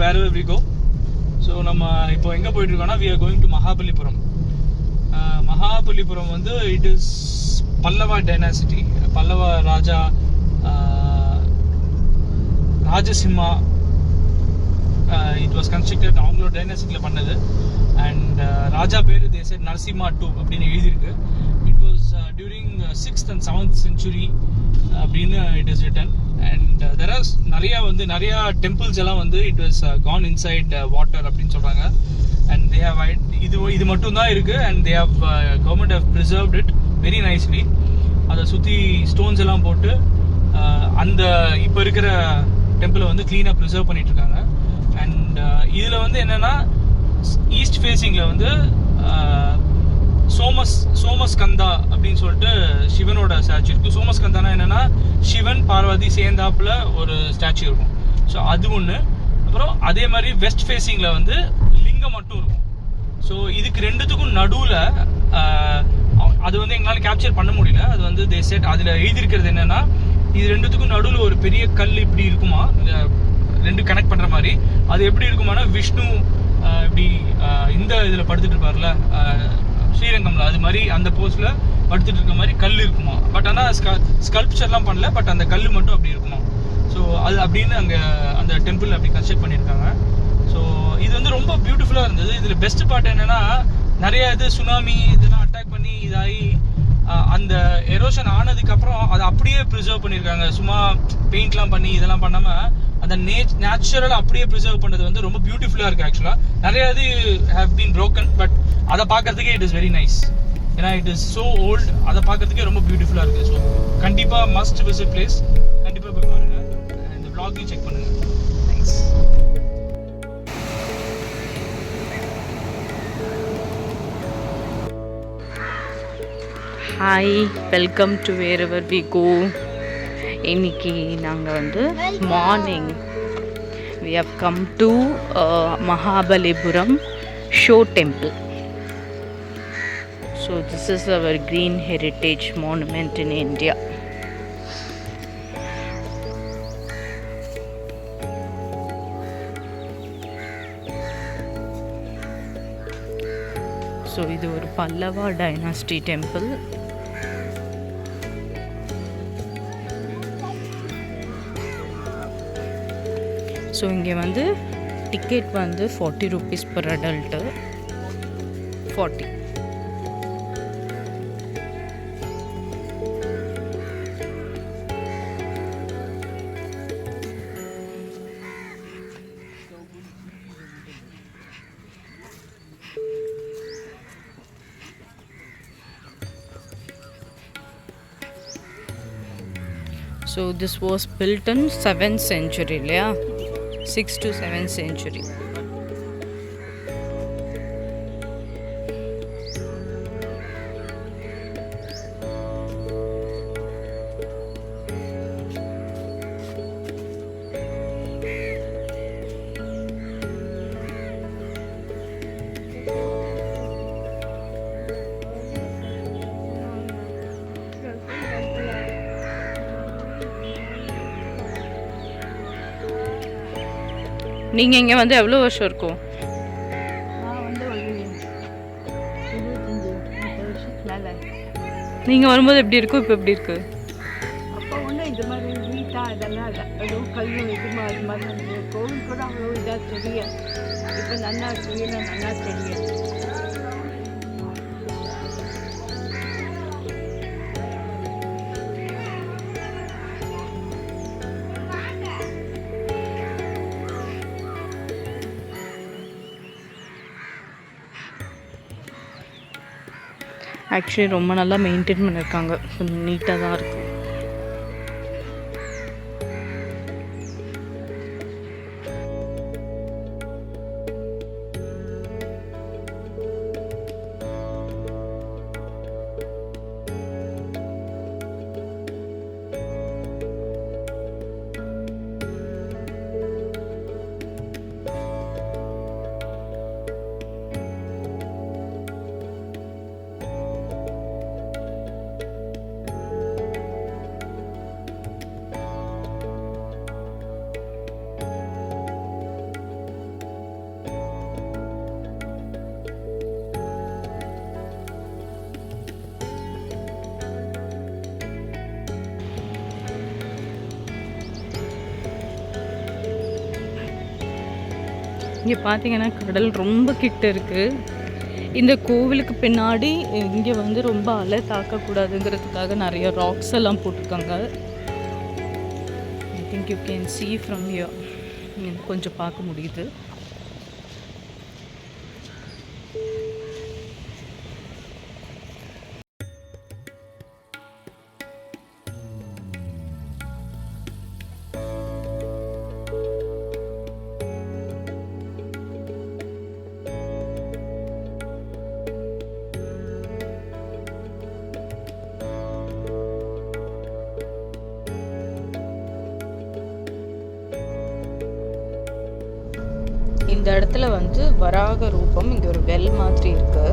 wherever we go. So நம்ம இப்போ எங்கே போயிட்டு இருக்கோம்னா we are going to Mahabalipuram. Mahabalipuram வந்து it is Pallava dynasty, Pallava Raja Rajasimha. It was constructed அவங்களோட டைனாசிட்டியில் பண்ணது. அண்ட் ராஜா பேர் தே செட் நரசிம்மா டூ அப்படின்னு எழுதியிருக்கு. It was during 6th and 7th century அப்படின்னு it is written. And there are நிறையா டெம்பிள்ஸ் எல்லாம் வந்து it was gone inside water அப்படின்னு சொல்கிறாங்க. அண்ட் தே ஹவ் இது மட்டும் தான் இருக்குது. And they have government have preserved it very nicely. அதை சுற்றி ஸ்டோன்ஸ் எல்லாம் போட்டு அந்த இப்போ இருக்கிற டெம்பிளை வந்து க்ளீனாக ப்ரிசர்வ் பண்ணிட்டு இருக்காங்க. அண்ட் இதில் வந்து என்னென்னா ஈஸ்ட் ஃபேஸிங்கில் வந்து சோமஸ்கந்தா அப்படின்னு சொல்லிட்டு சிவனோட ஸ்டாச்சு இருக்குது. சோமஸ்கந்தானா என்னென்னா சிவன் பார்வதி சேர்ந்தாப்புல ஒரு ஸ்டாச்சு இருக்கும். ஸோ அது ஒன்று. அப்புறம் அதே மாதிரி வெஸ்ட் ஃபேஸிங்கில் வந்து லிங்கம் மட்டும் இருக்கும். ஸோ இதுக்கு ரெண்டுத்துக்கும் நடுவில் அது வந்து எங்களால் கேப்சர் பண்ண முடியல. அது வந்து தே செட் அதில் எழுதியிருக்கிறது என்னென்னா இது ரெண்டுத்துக்கும் நடுவில் ஒரு பெரிய கல் இப்படி இருக்குமா, ரெண்டு கனெக்ட் பண்ணுற மாதிரி. அது எப்படி இருக்குமானா விஷ்ணு இப்படி இந்த இதில் படுத்துட்டு இருப்பார்ல ஸ்ரீரங்கம்ல, அது மாதிரி அந்த போஸ்ட்ல படுத்துட்டு இருக்க மாதிரி கல் இருக்குமா. பட் ஆனால் ஸ்கல்ப்சர்லாம் பண்ணல, பட் அந்த கல் மட்டும் அப்படி இருக்குமா. ஸோ அது அப்படின்னு அங்கே அந்த டெம்பிள் அப்படி கன்ஸ்ட்ரக்ட் பண்ணியிருக்காங்க. ஸோ இது வந்து ரொம்ப பியூட்டிஃபுல்லாக இருந்தது. இதில் பெஸ்ட் பார்ட் என்னன்னா நிறைய இது சுனாமி இதெல்லாம் அட்டாக் பண்ணி இதாகி அந்த எரோஷன் ஆனதுக்கப்புறம் அதை அப்படியே ப்ரிசர்வ் பண்ணியிருக்காங்க. சும்மா பெயிண்ட்லாம் பண்ணி இதெல்லாம் பண்ணாமல் அந்த நேச்சுரல் அப்படியே ப்ரிசர்வ் பண்ணது வந்து ரொம்ப பியூட்டிஃபுல்லாக இருக்குது. ஆக்சுவலாக நிறைய இது ஹேவ் பீன் ப்ரோக்கன், பட் அதை பார்க்கறதுக்கே இட் இஸ் வெரி நைஸ். ஏன்னா இட் இஸ் ஸோ ஓல்டு, அதை பார்க்கறதுக்கே ரொம்ப பியூட்டிஃபுல்லாக இருக்குது. ஸோ கண்டிப்பாக மஸ்ட் விசிட் பிளேஸ். கண்டிப்பாக போய் பாருங்க. இந்த vlog-ஐயும் செக் பண்ணுங்கள். Thanks. Hi, welcome to wherever we go. இன்னைக்கு நாங்கள் வந்து morning we have come to Mahabalipuram Show Temple. So this is our green heritage monument in India. So இது ஒரு பல்லவா டைனாஸ்டி டெம்பிள். ஸோ இங்கே வந்து டிக்கெட் வந்து 40 rupees per adult. 40. So this was built in 7th century, இல்லையா? 6th to 7th century. நீங்கள் இங்கே வந்து எவ்வளோ வருஷம் இருக்கும்? நீங்கள் வரும்போது எப்படி இருக்கும், இப்போ எப்படி இருக்கு? அப்போ ஒன்றும் இது மாதிரி நீட்டாக இதெல்லாம் இல்லை. எதுவும் கல் இது அது மாதிரி கோவில் கூட அவ்வளோ இதாக தெரியாது. இப்போ நல்லா தெரியல, நல்லா தெரியாது. ஆக்சுவலி ரொம்ப நல்லா மெயின்டைன் பண்ணியிருக்காங்க. கொஞ்சம் நீட்டாக தான் இருக்குது. இங்கே பார்த்தீங்கன்னா கடல் ரொம்ப கிட்ட இருக்குது. இந்த கோவிலுக்கு பின்னாடி இங்கே வந்து ரொம்ப அலை தாக்கக்கூடாதுங்கிறதுக்காக நிறைய ராக்ஸ் எல்லாம் போட்டிருக்காங்க. I think you can see from here. கொஞ்சம் பார்க்க முடியுது. இந்த இடத்துல வந்து வராக ரூபம், இங்கே ஒரு வெல் மாதிரி இருக்கு.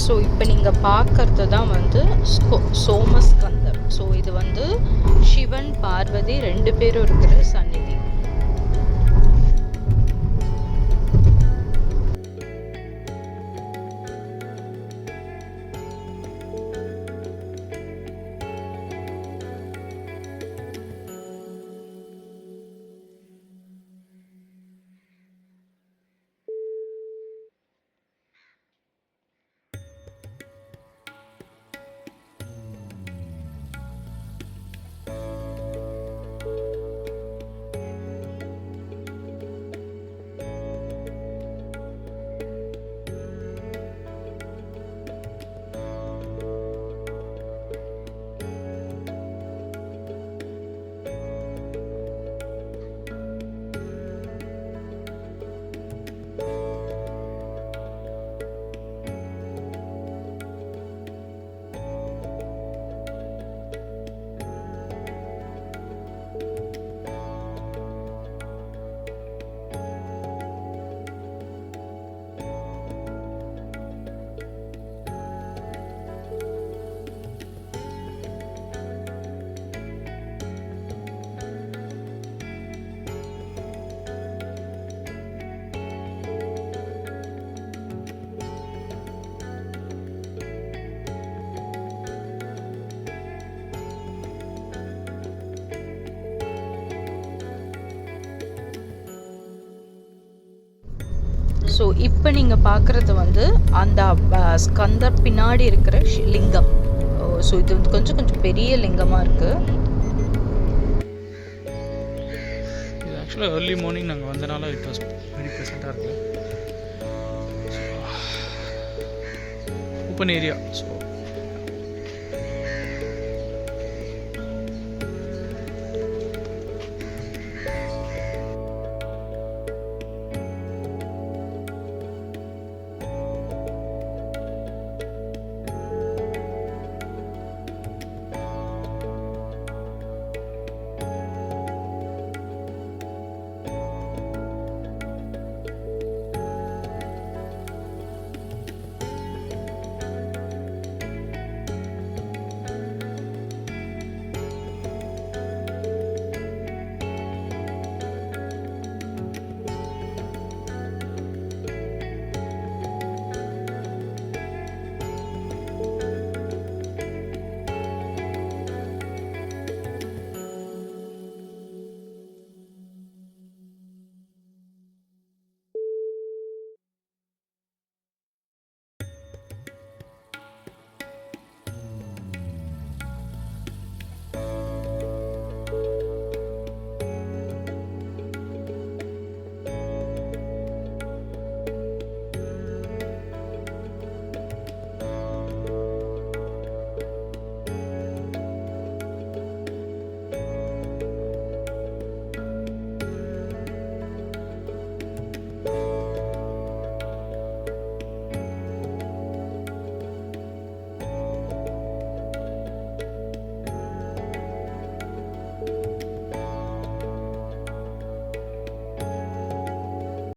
ஸோ இப்போ நீங்கள் பார்க்கறது தான் வந்து சோமஸ்கந்தர். ஸோ இது வந்து சிவன் பார்வதி 2 பேரும் இருக்கிற சந்நிதி. ஸோ இப்போ நீங்கள் பார்க்குறது வந்து அந்த ஸ்கந்தர் பின்னாடி இருக்கிற லிங்கம். ஸோ இது வந்து கொஞ்சம் பெரிய லிங்கமாக இருக்குது. இது ஆக்சுவலாக ஏர்லி மார்னிங் நாங்கள் வந்தனால இட் வாஸ் வெரி ப்ளசண்ட்டாக இருக்குது. Open area. ஸோ